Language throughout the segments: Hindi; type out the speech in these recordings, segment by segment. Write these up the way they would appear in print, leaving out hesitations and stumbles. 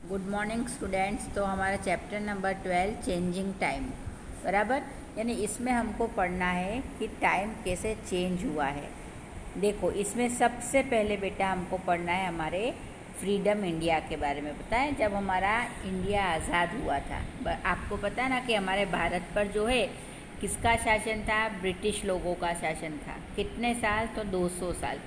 Good morning students. तो हमारा चैप्टर नंबर 12 चेंजिंग टाइम बराबर, यानी इसमें हमको पढ़ना है कि टाइम कैसे चेंज हुआ है। देखो, इसमें सबसे पहले बेटा हमको पढ़ना है हमारे फ्रीडम इंडिया के बारे में। पता है जब हमारा इंडिया आज़ाद हुआ था, आपको पता है ना कि हमारे भारत पर जो है किसका शासन था? ब्रिटिश लोगों का शासन था। कितने साल? तो 200 साल।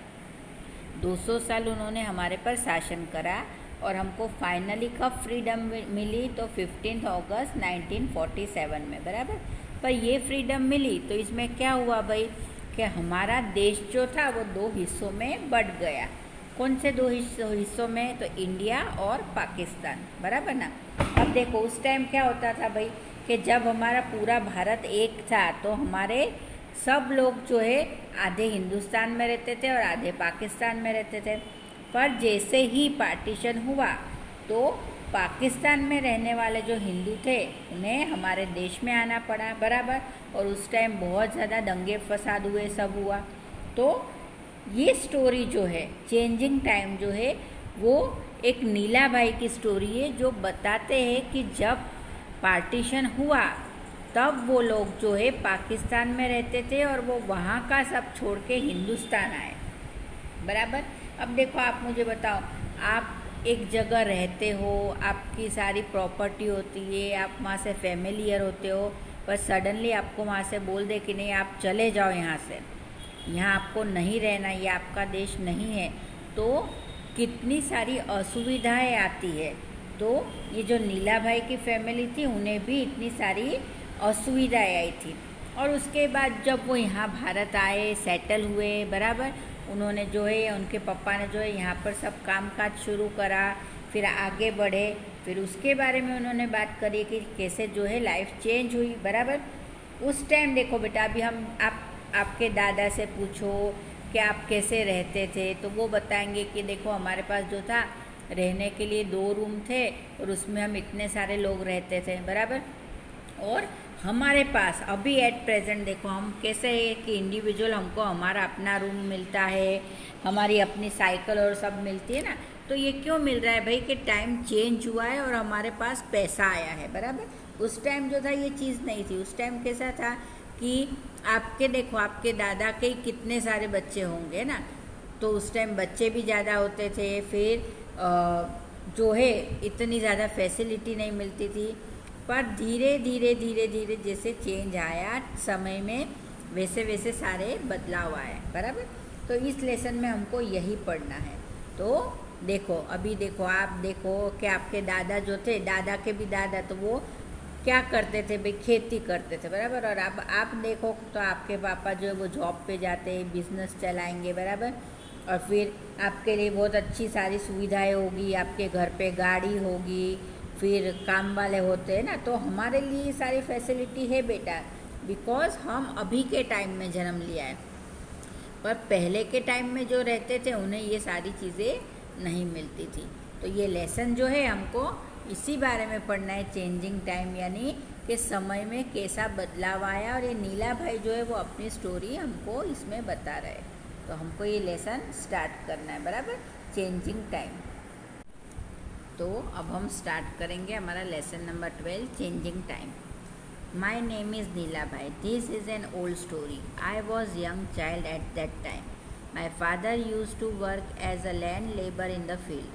200 साल उन्होंने हमारे पर शासन करा और हमको फाइनली कब फ्रीडम मिली? तो 15 अगस्त 1947 में बराबर। पर ये फ्रीडम मिली तो इसमें क्या हुआ भाई कि हमारा देश जो था वो दो हिस्सों में बट गया। कौन से दो हिस्सों में? तो इंडिया और पाकिस्तान, बराबर ना। अब देखो उस टाइम क्या होता था भाई कि जब हमारा पूरा भारत एक था तो हमारे सब लोग जो है आधे हिंदुस्तान में रहते थे और आधे पाकिस्तान में रहते थे। पर जैसे ही पार्टीशन हुआ तो पाकिस्तान में रहने वाले जो हिंदू थे उन्हें हमारे देश में आना पड़ा, बराबर। और उस टाइम बहुत ज़्यादा दंगे फसाद हुए, सब हुआ। तो ये स्टोरी जो है चेंजिंग टाइम जो है वो एक नीला भाई की स्टोरी है, जो बताते हैं कि जब पार्टीशन हुआ तब वो लोग जो है पाकिस्तान में रहते थे और वो वहाँ का सब छोड़ के हिंदुस्तान आए, बराबर। अब देखो आप मुझे बताओ, आप एक जगह रहते हो, आपकी सारी प्रॉपर्टी होती है, आप वहाँ से फैमिलियर होते हो, पर सडनली आपको वहाँ से बोल दे कि नहीं आप चले जाओ यहाँ से, यहाँ आपको नहीं रहना, ये आपका देश नहीं है, तो कितनी सारी असुविधाएं आती है। तो ये जो नीला भाई की फैमिली थी उन्हें भी इतनी सारी असुविधाएं आई थी। और उसके बाद जब वो यहाँ भारत आए, सेटल हुए, बराबर, उन्होंने जो है उनके पापा ने जो है यहाँ पर सब काम काज शुरू करा, फिर आगे बढ़े, फिर उसके बारे में उन्होंने बात करी कि कैसे जो है लाइफ चेंज हुई, बराबर। उस टाइम देखो बेटा, अभी हम आपके दादा से पूछो कि आप कैसे रहते थे तो वो बताएंगे कि देखो हमारे पास जो था रहने के लिए 2 रूम थे और उसमें हम इतने सारे लोग रहते थे, बराबर। और हमारे पास अभी एट प्रेजेंट देखो हम कैसे है कि इंडिविजुअल हमको हमारा अपना रूम मिलता है, हमारी अपनी साइकिल और सब मिलती है ना। तो ये क्यों मिल रहा है भाई कि टाइम चेंज हुआ है और हमारे पास पैसा आया है, बराबर। उस टाइम जो था ये चीज़ नहीं थी। उस टाइम कैसा था कि आपके देखो आपके दादा के कितने सारे बच्चे होंगे ना, तो उस टाइम बच्चे भी ज़्यादा होते थे, फिर जो है इतनी ज़्यादा फैसिलिटी नहीं मिलती थी। पर धीरे धीरे धीरे धीरे जैसे चेंज आया समय में, वैसे वैसे सारे बदलाव आए, बराबर। तो इस लेसन में हमको यही पढ़ना है। तो देखो अभी देखो आप देखो कि आपके दादा जो थे, दादा के भी दादा, तो वो क्या करते थे भाई? खेती करते थे, बराबर। और अब आप देखो तो आपके पापा जो है वो जॉब पे जाते हैं, बिजनेस चलाएंगे, बराबर। और फिर आपके लिए बहुत अच्छी सारी सुविधाएं होगी, आपके घर पे गाड़ी होगी, फिर काम वाले होते हैं ना। तो हमारे लिए ये सारी फैसिलिटी है बेटा, बिकॉज हम अभी के टाइम में जन्म लिया है। पर पहले के टाइम में जो रहते थे उन्हें ये सारी चीज़ें नहीं मिलती थी। तो ये लेसन जो है हमको इसी बारे में पढ़ना है, चेंजिंग टाइम, यानी कि समय में कैसा बदलाव आया। और ये नीला भाई जो है वो अपनी स्टोरी हमको इसमें बता रहे हैं। तो हमको ये लेसन स्टार्ट करना है, बराबर, चेंजिंग टाइम। तो अब हम स्टार्ट करेंगे हमारा lesson number 12 changing time. My name is Neela Bhai. This is an old story. I was young child at that time. My father used to work as a land labor in the field.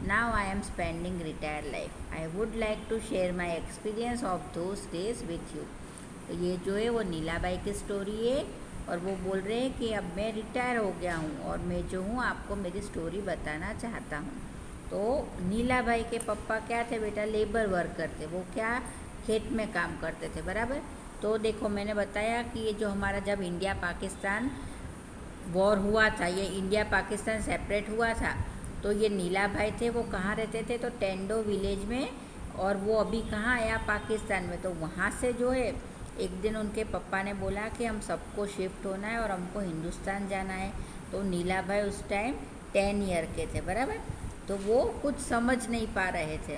Now I am spending retired life. I would like to share my experience of those days with you. तो ये जो है वो नीला भाई की स्टोरी है और वो बोल रहे हैं कि अब मैं रिटायर हो गया हूँ और मैं जो हूँ आपको मेरी स्टोरी बताना चाहता हूँ। तो नीला भाई के पापा क्या थे बेटा? लेबर वर्कर थे। वो क्या खेत में काम करते थे, बराबर। तो देखो मैंने बताया कि ये जो हमारा जब इंडिया पाकिस्तान वॉर हुआ था, ये इंडिया पाकिस्तान सेपरेट हुआ था, तो ये नीला भाई थे वो कहाँ रहते थे? तो टेंडो विलेज में। और वो अभी कहाँ आया? पाकिस्तान में। तो वहाँ से जो है एक दिन उनके पापा ने बोला कि हम सबको शिफ्ट होना है और हमको हिंदुस्तान जाना है। तो नीला भाई उस टाइम 10 ईयर के थे, बराबर। तो वो कुछ समझ नहीं पा रहे थे,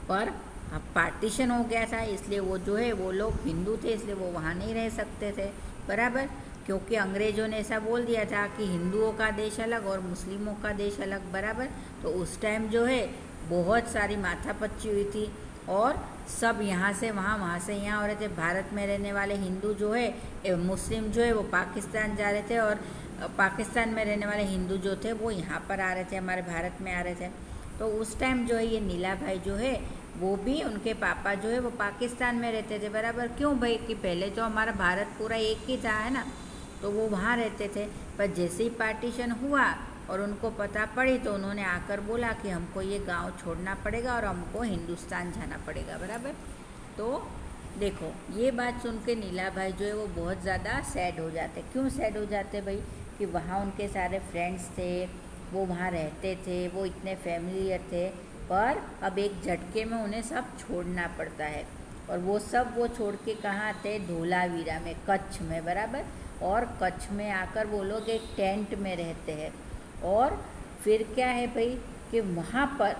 पर अब पार्टीशन हो गया था इसलिए वो जो है वो लोग हिंदू थे इसलिए वो वहाँ नहीं रह सकते थे, बराबर। क्योंकि अंग्रेज़ों ने ऐसा बोल दिया था कि हिंदुओं का देश अलग और मुस्लिमों का देश अलग, बराबर। तो उस टाइम जो है बहुत सारी माथापच्ची हुई थी और सब यहाँ से वहाँ, वहाँ से यहाँ हो रहे थे। भारत में रहने वाले हिंदू जो है, मुस्लिम जो है वो पाकिस्तान जा रहे थे, और पाकिस्तान में रहने वाले हिंदू जो थे वो यहाँ पर आ रहे थे, हमारे भारत में आ रहे थे। तो उस टाइम जो है ये नीला भाई जो है वो भी, उनके पापा जो है वो पाकिस्तान में रहते थे, बराबर। क्यों भाई, कि पहले तो हमारा भारत पूरा एक ही था, है ना, तो वो वहाँ रहते थे। पर जैसे ही पार्टीशन हुआ और उनको पता पड़ी तो उन्होंने आकर बोला कि हमको ये गांव छोड़ना पड़ेगा और हमको हिंदुस्तान जाना पड़ेगा, बराबर। तो देखो, ये बात सुन के नीला भाई जो है वो बहुत ज़्यादा सैड हो जाते। क्यों सैड हो जाते भाई, कि वहाँ उनके सारे फ्रेंड्स थे, वो वहाँ रहते थे, वो इतने फैमिलियर थे, पर अब एक झटके में उन्हें सब छोड़ना पड़ता है। और वो सब वो छोड़ के कहाँ आते, धोलावीरा में, कच्छ में, बराबर। और कच्छ में आकर वो लोग एक टेंट में रहते हैं। और फिर क्या है भाई, कि वहाँ पर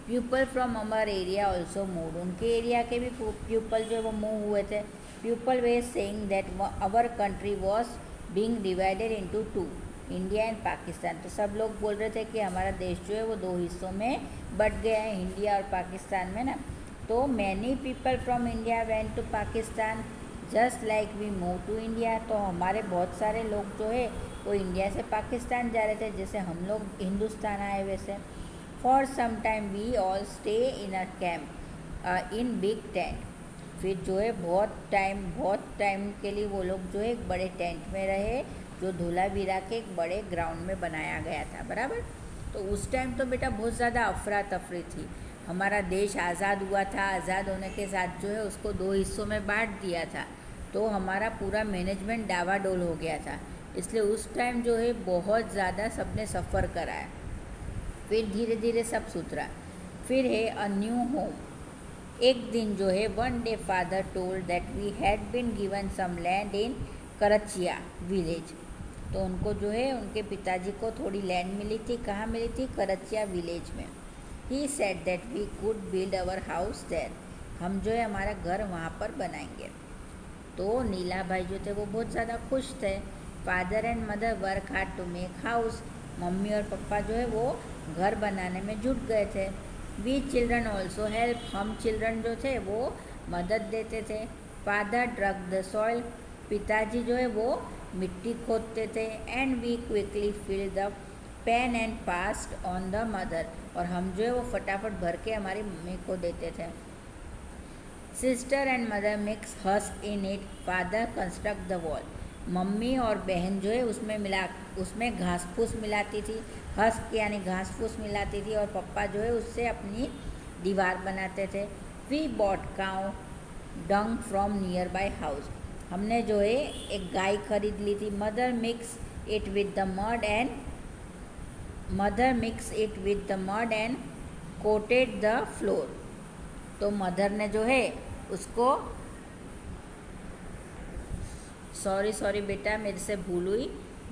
people from Amar area also move, उनके एरिया के भी पीपल जो है वो मूव हुए थे। People way saying that our country was being divided into two, India and Pakistan. तो सब लोग बोल रहे थे कि हमारा देश जो है वो दो हिस्सों में बट गया है, इंडिया और पाकिस्तान में ना। तो many people from India went to Pakistan just like we move to India. तो हमारे बहुत सारे लोग जो है वो इंडिया से पाकिस्तान जा रहे थे, जैसे हम लोग हिंदुस्तान आए वैसे। For some time we all stay in a camp in big tent. फिर जो है बहुत टाइम के लिए वो लोग जो है एक बड़े टेंट में रहे, जो धोलावीरा के एक बड़े ग्राउंड में बनाया गया था, बराबर। तो उस टाइम तो बेटा बहुत ज़्यादा अफरा तफरी थी। हमारा देश आज़ाद हुआ था, आज़ाद होने के साथ जो है उसको दो हिस्सों में बांट दिया था, तो हमारा पूरा मैनेजमेंट डावाडोल हो गया था। इसलिए उस टाइम जो है बहुत ज़्यादा सबने सफ़र करा है। फिर धीरे धीरे सब सुधरा। फिर है अ न्यू होम। एक दिन जो है one day father told that we had been given some land in Karchiya village. तो उनको जो है उनके पिताजी को थोड़ी लैंड मिली थी। कहाँ मिली थी? करचिया विलेज में। He said that we could build our house there, हम जो है हमारा घर वहाँ पर बनाएंगे। तो नीला भाई जो थे वो बहुत ज़्यादा खुश थे। Father and mother work hard to make house, mummy और पापा जो है वो घर बनाने में जुट गए थे। वी चिल्ड्रन ऑल्सो हेल्प, हम चिल्ड्रन जो थे वो मदद देते थे। फादर ड्रग द सॉइल, पिताजी जो है वो मिट्टी खोदते थे। And we quickly fill the pan and passed on the mother, और हम जो है वो फटाफट भर के हमारी मम्मी को देते थे। Sister and mother mix husk in it, father construct the wall, mummy और बहन जो है उसमें घास फूस मिलाती थी, हस्क यानी घास फूस मिलाती थी, और पप्पा जो है उससे अपनी दीवार बनाते थे। We bought cow dung from nearby house, हमने जो है एक गाय खरीद ली थी। Mother mix it with the mud and coated the floor, तो मदर ने जो है उसको, सॉरी बेटा मेरे से भूल हुई।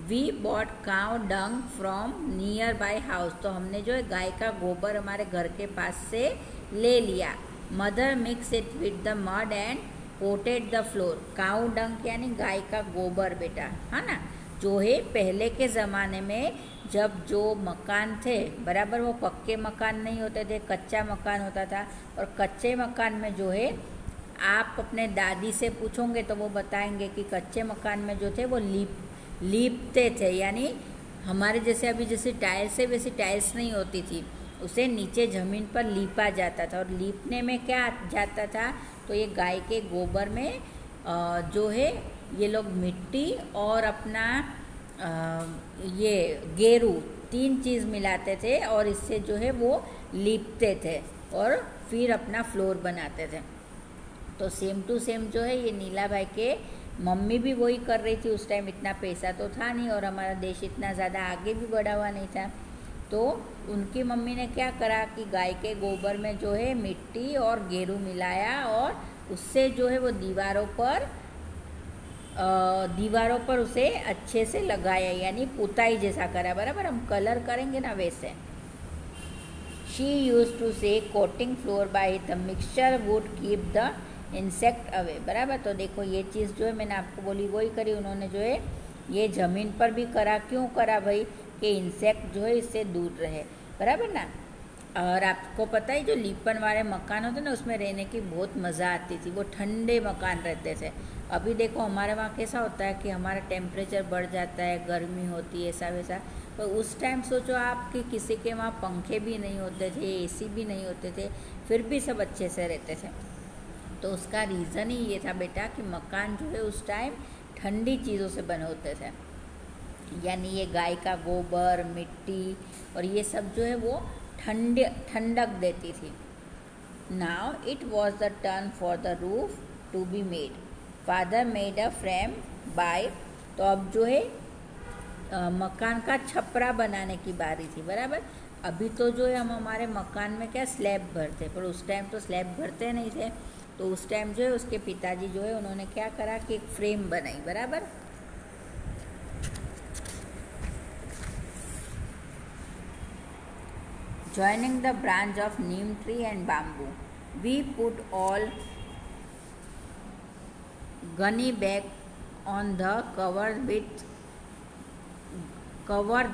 We bought cow dung from nearby house, तो हमने जो है गाय का गोबर हमारे घर के पास से ले लिया। Mother mix it with the mud and coated the floor, cow dung यानी गाय का गोबर बेटा, है ना। जो है पहले के ज़माने में जब जो मकान थे, बराबर, वो पक्के मकान नहीं होते थे, कच्चा मकान होता था। और कच्चे मकान में जो है आप अपने दादी से पूछोगे तो वो बताएंगे कि कच्चे मकान में जो थे वो लीपते थे, यानी हमारे जैसे अभी जैसे टाइल्स है वैसी टाइल्स नहीं होती थी, उसे नीचे ज़मीन पर लीपा जाता था। और लीपने में क्या जाता था, तो ये गाय के गोबर में जो है ये लोग मिट्टी और अपना ये गेरू, तीन चीज़ मिलाते थे और इससे जो है वो लीपते थे और फिर अपना फ्लोर बनाते थे। तो सेम टू सेम जो है ये नीला भाई के मम्मी भी वही कर रही थी। उस टाइम इतना पैसा तो था नहीं और हमारा देश इतना ज़्यादा आगे भी बढ़ा हुआ नहीं था। तो उनकी मम्मी ने क्या करा कि गाय के गोबर में जो है मिट्टी और गेरू मिलाया और उससे जो है वो दीवारों पर उसे अच्छे से लगाया, यानी पुताई जैसा करा, बराबर, हम कलर करेंगे ना वैसे। शी यूज टू से coating floor by the mixture would keep the insect away, बराबर। तो देखो ये चीज़ जो है मैंने आपको बोली वही करी उन्होंने, जो है ये ज़मीन पर भी करा। क्यों करा भाई? कि इंसेक्ट जो है इससे दूर रहे, बराबर ना। और आपको पता है जो लीपन वाले मकान होते ना उसमें रहने की बहुत मज़ा आती थी, वो ठंडे मकान रहते थे। अभी देखो हमारे वहाँ कैसा होता है कि हमारा टेम्परेचर बढ़ जाता है, गर्मी होती है, ऐसा वैसा। तो उस टाइम सोचो आप कि किसी के वहाँ पंखे भी नहीं होते थे, एसी भी नहीं होते थे, फिर भी सब अच्छे से रहते थे। तो उसका रीज़न ही ये था बेटा कि मकान जो है उस टाइम ठंडी चीज़ों से बने होते थे, यानी ये गाय का गोबर, मिट्टी और ये सब जो है वो ठंडक देती थी। Now it was the turn for the roof to be made. Father made a frame by. तो अब जो है मकान का छपरा बनाने की बारी थी, बराबर। अभी तो जो है हम हमारे मकान में क्या स्लैब भरते, पर उस टाइम तो स्लैब भरते नहीं थे। तो उस टाइम जो है उसके पिताजी जो है उन्होंने क्या करा कि एक फ्रेम बनाई, बराबर। Joining the branch of neem tree and bamboo, we put all gunny bag on the cover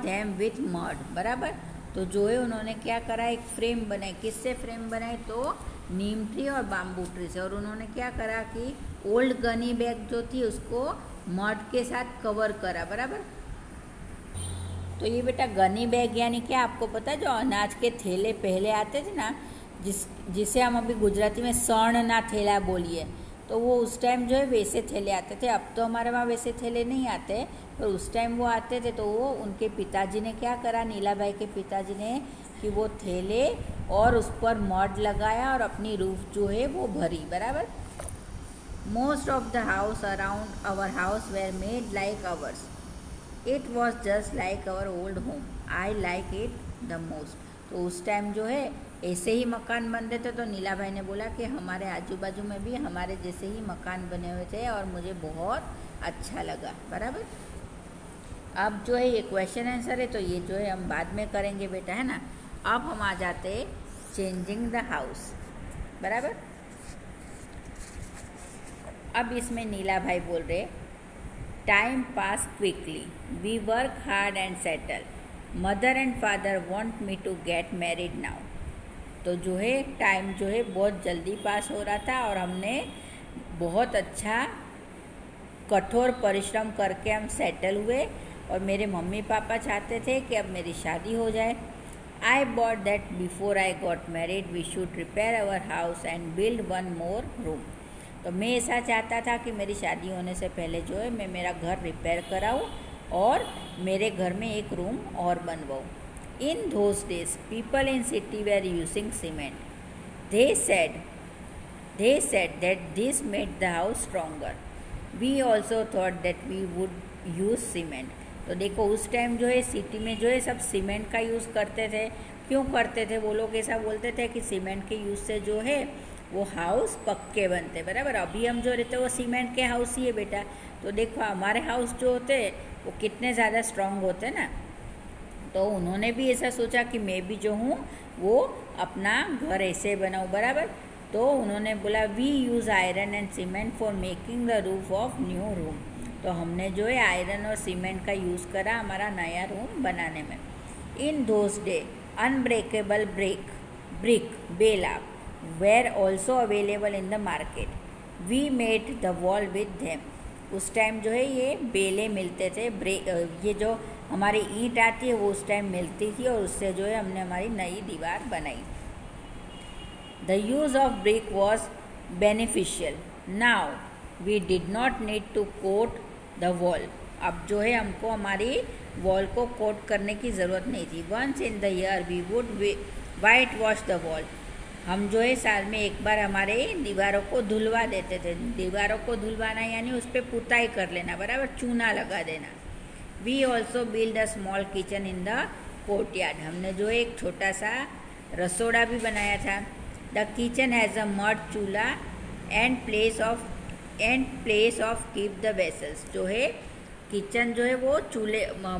them with mud, बराबर। तो जो है उन्होंने क्या करा, एक फ्रेम बनाई। किससे फ्रेम बनाई? तो नीम ट्री और बाम्बू ट्री से। और उन्होंने क्या करा कि ओल्ड गनी बैग जो थी उसको मड के साथ कवर करा, बराबर। तो ये बेटा गनी बैग यानी क्या आपको पता है? जो अनाज के थैले पहले आते थे ना, जिसे हम अभी गुजराती में सण ना थैला बोलिए, तो वो उस टाइम जो है वैसे थैले आते थे। अब तो हमारे वहाँ वैसे थैले नहीं आते, पर उस टाइम वो आते थे। तो वो उनके पिताजी ने क्या करा, नीला भाई के पिताजी ने, कि वो थैले और उस पर मड लगाया और अपनी रूफ जो है वो भरी, बराबर। Most of the house around our house were made like ours. It was just like our old home. I like it the most. तो उस टाइम जो है ऐसे ही मकान बनते थे। तो नीला भाई ने बोला कि हमारे आजू बाजू में भी हमारे जैसे ही मकान बने हुए थे और मुझे बहुत अच्छा लगा, बराबर। अब जो है ये क्वेश्चन आंसर है, तो ये जो है हम बाद में करेंगे बेटा, है ना। अब हम आ जाते चेंजिंग द हाउस, बराबर। अब इसमें नीला भाई बोल रहे time pass quickly, we work hard and settle, mother and father want me to get married now. तो जो है टाइम जो है बहुत जल्दी पास हो रहा था और हमने बहुत अच्छा कठोर परिश्रम करके हम सेटल हुए और मेरे मम्मी पापा चाहते थे कि अब मेरी शादी हो जाए। I bought that before I got married we should repair our house and build one more room. तो मैं ऐसा चाहता था कि मेरी शादी होने से पहले जो है मैं मेरा घर रिपेयर कराऊँ और मेरे घर में एक रूम और बनवाऊँ। In those days people in city were using cement. They said that this made the house stronger. We also thought that we would use cement. तो देखो उस टाइम जो है सिटी में जो है सब सीमेंट का यूज़ करते थे। क्यों करते थे? वो लोग ऐसा बोलते थे कि सीमेंट के यूज़ से जो है वो हाउस पक्के बनते, बराबर। अभी हम जो रहते वो सीमेंट के हाउस ही है बेटा। तो देखो हमारे हाउस जो होते वो कितने ज़्यादा स्ट्रॉन्ग होते ना। तो उन्होंने भी ऐसा सोचा कि मैं भी जो हूँ वो अपना घर ऐसे बनाऊँ, बराबर। तो उन्होंने बोला we use iron and cement for making the roof of new room. तो हमने जो है आयरन और सीमेंट का यूज़ करा हमारा नया रूम बनाने में। In those day unbreakable brick बेला were also available in the market. We made the wall with them. उस टाइम जो है ये बेले मिलते थे, ये जो हमारी ईंट आती है वो उस टाइम मिलती थी और उससे जो है हमने हमारी नई दीवार बनाई। The use of brick was beneficial. Now we did not need to coat the wall. अब जो है हमको हमारी वॉल को कोट करने की ज़रूरत नहीं थी। Once in the year we would white wash the wall. हम जो है साल में एक बार हमारे दीवारों को धुलवा देते थे। दीवारों को धुलवाना यानी उस पर पुताई कर लेना, बराबर, चूना लगा देना। We also build a small kitchen in the courtyard. हमने जो है एक छोटा सा रसोड़ा भी बनाया था। The kitchen has a mud chulha and place of keep the vessels. जो है किचन जो है वो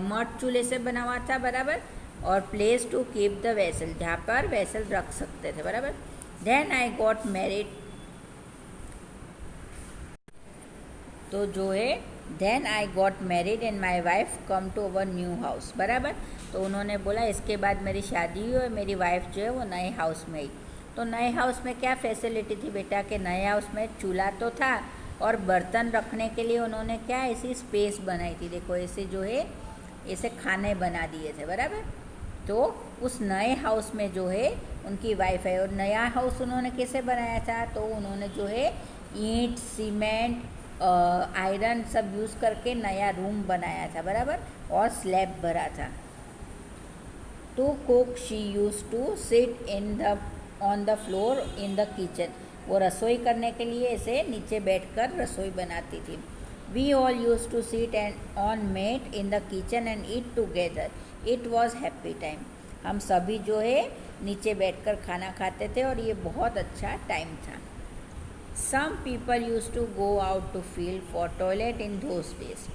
मड चूल्हे से बना हुआ था, बराबर, और place to keep the vessel, जहाँ पर वेसल रख सकते थे, बराबर। Then I got married. तो जो है then I got married and my wife come to our new house, बराबर। तो उन्होंने बोला इसके बाद मेरी शादी हुई और मेरी वाइफ जो है वो नए हाउस में आई। तो नए हाउस में क्या फैसिलिटी थी बेटा, कि नए हाउस में चूल्हा तो था और बर्तन रखने के लिए उन्होंने क्या ऐसी स्पेस बनाई थी, देखो ऐसे जो है ऐसे खाने बना दिए थे, बराबर। तो उस नए हाउस में जो है उनकी वाइफ है, और नया हाउस उन्होंने कैसे बनाया था, तो उन्होंने जो है ईंट, सीमेंट, आयरन सब यूज़ करके नया रूम बनाया था, बराबर, और स्लैब भरा था। To cook she use to sit in the on the floor in the kitchen, वो रसोई करने के लिए ऐसे नीचे बैठकर रसोई बनाती थी। We all use to sit and on mat in the kitchen and eat together, it was happy time. हम सभी जो है नीचे बैठकर खाना खाते थे और ये बहुत अच्छा टाइम था। Some people use to go out to field for toilet in those days,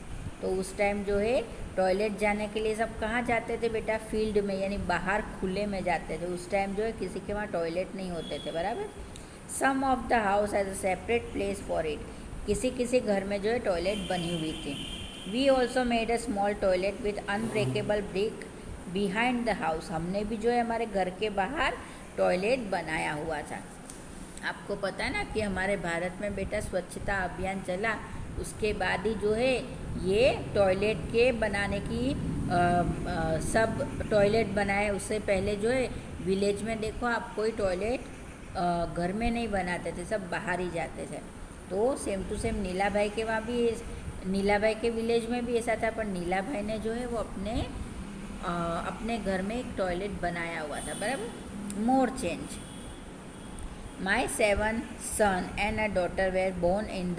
तो उस टाइम जो है टॉयलेट जाने के लिए सब कहाँ जाते थे बेटा, फील्ड में, यानी बाहर खुले में जाते थे। उस टाइम जो है किसी के वहाँ टॉयलेट नहीं होते थे, बराबर। Some of the house has a separate place for it, किसी किसी घर में जो है टॉयलेट बनी हुई थी। We also made a small toilet with unbreakable brick behind the house, हमने भी जो है हमारे घर के बाहर टॉयलेट बनाया हुआ था। आपको पता है ना कि हमारे भारत में बेटा स्वच्छता अभियान चला, उसके बाद ही जो है ये टॉयलेट के बनाने की सब टॉयलेट बनाए। उससे पहले जो है विलेज में देखो आप कोई टॉयलेट घर में नहीं बनाते थे, सब बाहर ही जाते थे। तो सेम टू सेम नीला भाई के वहाँ भी, नीला भाई के विलेज में भी ऐसा था, पर नीला भाई ने जो है वो अपने घर में एक टॉयलेट बनाया हुआ था, बराबर। More change, my 7 son and a daughter were born in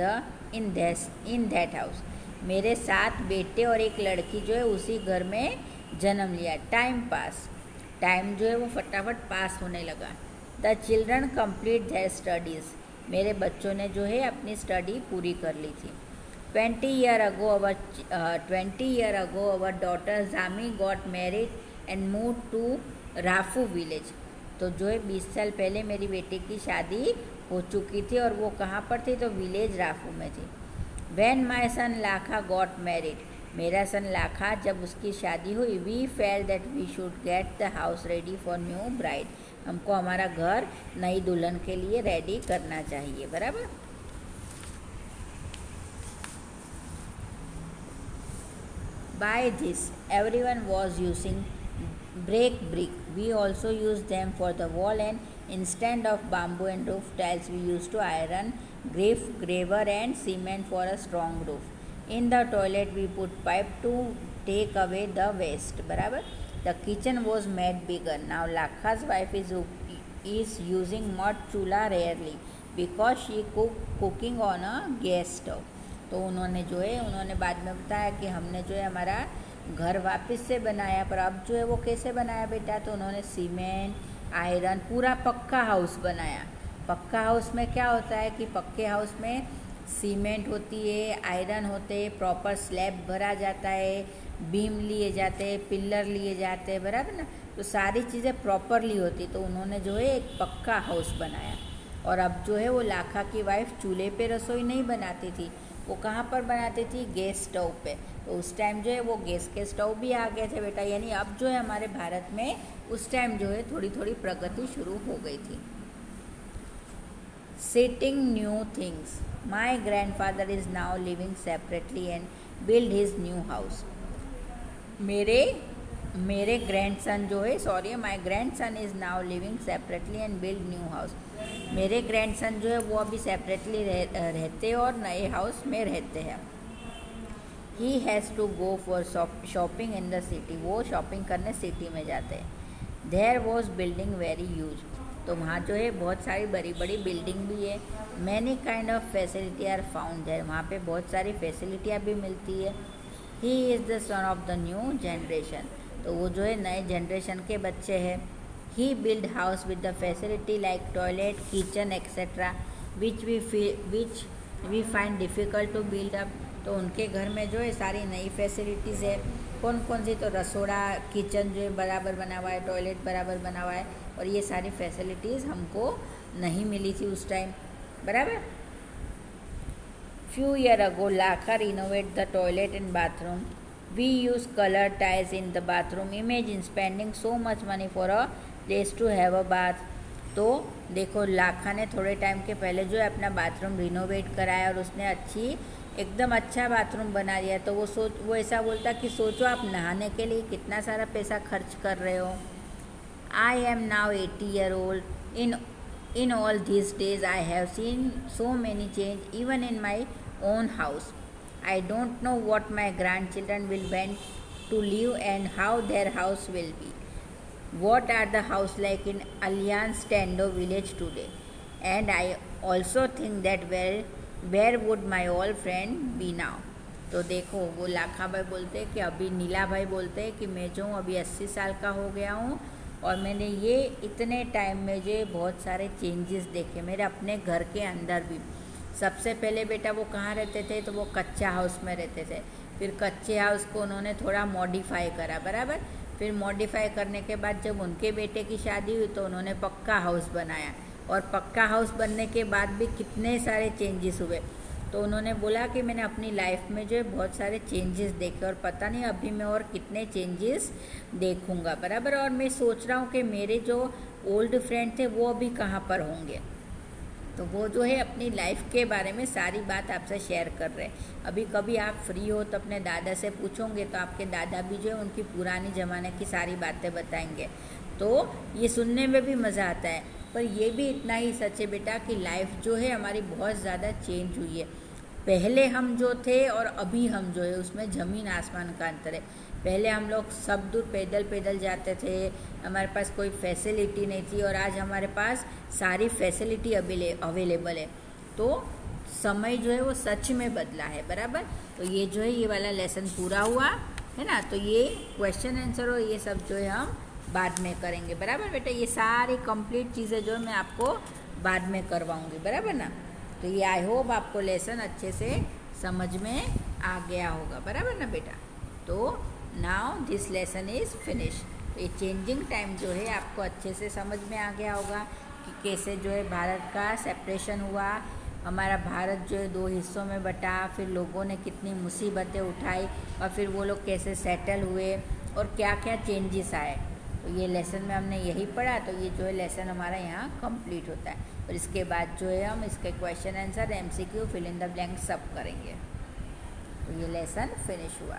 that house, मेरे 7 बेटे और एक लड़की जो है उसी घर में जन्म लिया। टाइम पास, टाइम जो है वो फटाफट पास होने लगा। The children complete their studies, मेरे बच्चों ने जो है अपनी स्टडी पूरी कर ली थी। 20 year ago our daughter Zami got married and moved to Rafu village, तो जो है 20 साल पहले मेरी बेटी की शादी हो चुकी थी और वो कहाँ पर थी, तो विलेज राफू में थी। When my son Lakha got married, मेरा सन लाखा जब उसकी शादी हुई, we felt that we should get the house ready for new bride, हमको हमारा घर नई दुल्हन के लिए रेडी करना चाहिए, बराबर। By this everyone was using brick. We also used them for the wall, and instead of bamboo and roof tiles we used to iron, graver and cement for a strong roof. In the toilet we put pipe to take away the waste, बराबर। The kitchen was made bigger. Now Lakha's wife is using mud chula rarely because she cooking on a gas stove. तो उन्होंने बाद में बताया कि हमने जो है हमारा घर वापस से बनाया, पर अब जो है वो कैसे बनाया बेटा, तो उन्होंने सीमेंट, आयरन, पूरा पक्का हाउस बनाया। पक्का हाउस में क्या होता है कि पक्के हाउस में सीमेंट होती है, आयरन होते हैं, प्रॉपर स्लैब भरा जाता है, बीम लिए जाते हैं, पिल्लर लिए जाते हैं, बराबर ना, तो सारी चीज़ें प्रॉपरली होती। तो उन्होंने जो है एक पक्का हाउस बनाया। और अब जो है वो लाखा की वाइफ चूल्हे पे रसोई नहीं बनाती थी, वो कहाँ पर बनाती थी, गैस स्टोव पे। तो उस टाइम जो है वो गैस के स्टोव भी आ गए थे बेटा, यानी अब जो है हमारे भारत में उस टाइम जो है थोड़ी थोड़ी प्रगति शुरू हो गई थी। Setting new things, my grandfather is now living separately and build his new house. मेरे ग्रैंडसन जो है, sorry, my grandson is now living separately and build new house. मेरे ग्रैंडसन जो है वो अभी सेपरेटली रहते और नए हाउस में रहते हैं। He has to go for shopping in the city, वो शॉपिंग करने सिटी में जाते हैं। There was building very huge, तो वहाँ जो है बहुत सारी बड़ी बड़ी बिल्डिंग भी है। Many kind of facility are found there, वहाँ पे बहुत सारी फैसिलिटियाँ भी मिलती है। He is the son of the new generation, तो वो जो है नए जनरेशन के बच्चे हैं। He build house with the facility like toilet, kitchen etcetera which we find difficult to build up, तो उनके घर में जो है सारी नई फैसिलिटीज़ है। कौन कौन सी, तो रसोड़ा, किचन जो है बराबर बना हुआ है, टॉयलेट बराबर बना हुआ है, और ये सारी फैसिलिटीज़ हमको नहीं मिली थी उस टाइम, बराबर। Few years ago, Lakha renovated the toilet and bathroom. We use colored tiles in the bathroom. Imagine spending so much money for a place to have a bath. तो देखो लाखा ने थोड़े टाइम के पहले जो है अपना बाथरूम रिनोवेट कराया और उसने एकदम अच्छा बाथरूम बना दिया। तो वो ऐसा बोलता कि सोचो आप नहाने के लिए कितना सारा पैसा खर्च कर रहे हो। I am now 80 years old. In all these days, I have seen so many change, even in my own house. I don't know what my grandchildren will want to live and how their house will be. What are the house like in Alliance Tando village today? And I also think that where would my old friend be now? तो देखो वो लाखा भाई बोलते हैं कि अभी नीला भाई बोलते हैं कि मैं जो हूँ अभी 80 साल का हो गया हूँ और मैंने ये इतने टाइम में जो बहुत सारे चेंजेस देखे मेरे अपने घर के अंदर भी। सबसे पहले बेटा वो कहाँ रहते थे, तो वो कच्चा हाउस में रहते थे। फिर कच्चे हाउस को उन्होंने थोड़ा मॉडिफाई करा, बराबर। फिर मॉडिफाई करने के बाद जब उनके बेटे की शादी हुई तो उन्होंने पक्का हाउस बनाया, और पक्का हाउस बनने के बाद भी कितने सारे चेंजेस हुए। तो उन्होंने बोला कि मैंने अपनी लाइफ में जो है बहुत सारे चेंजेस देखे और पता नहीं अभी मैं और कितने चेंजेस देखूंगा, बराबर। और मैं सोच रहा हूँ कि मेरे जो ओल्ड फ्रेंड थे वो अभी कहाँ पर होंगे। तो वो जो है अपनी लाइफ के बारे में सारी बात आपसे शेयर कर रहे हैं। अभी कभी आप फ्री हो तो अपने दादा से पूछोगे तो आपके दादा भी जो है उनकी पुरानी ज़माने की सारी बातें बताएंगे। तो ये सुनने में भी मज़ा आता है, पर ये भी इतना ही सच है बेटा कि लाइफ जो है हमारी बहुत ज़्यादा चेंज हुई है। पहले हम जो थे और अभी हम जो है उसमें ज़मीन आसमान का अंतर है। पहले हम लोग सब दूर पैदल पैदल जाते थे, हमारे पास कोई फैसिलिटी नहीं थी, और आज हमारे पास सारी फैसिलिटी अवेलेबल है। तो समय जो है वो सच में बदला है, बराबर। तो ये जो है ये वाला लेसन पूरा हुआ है ना। तो ये क्वेश्चन आंसर और ये सब जो है हम बाद में करेंगे, बराबर बेटा। ये सारी कंप्लीट चीज़ें जो है मैं आपको बाद में करवाऊँगी, बराबर ना। तो ये आई होप आपको लेसन अच्छे से समझ में आ गया होगा, बराबर ना बेटा। तो now this lesson is finish. तो ये चेंजिंग टाइम जो है आपको अच्छे से समझ में आ गया होगा कि कैसे जो है भारत का सेपरेशन हुआ, हमारा भारत जो है 2 हिस्सों में बटा, फिर लोगों ने कितनी मुसीबतें उठाई और फिर वो लोग कैसे सेटल हुए और क्या क्या चेंजेस आए। तो ये लेसन में हमने यही पढ़ा। तो ये जो है लेसन हमारा यहाँ कंप्लीट होता है, और इसके बाद जो है हम इसके question answer MCQ fill in the blank सब करेंगे। तो ये लेसन फिनिश हुआ।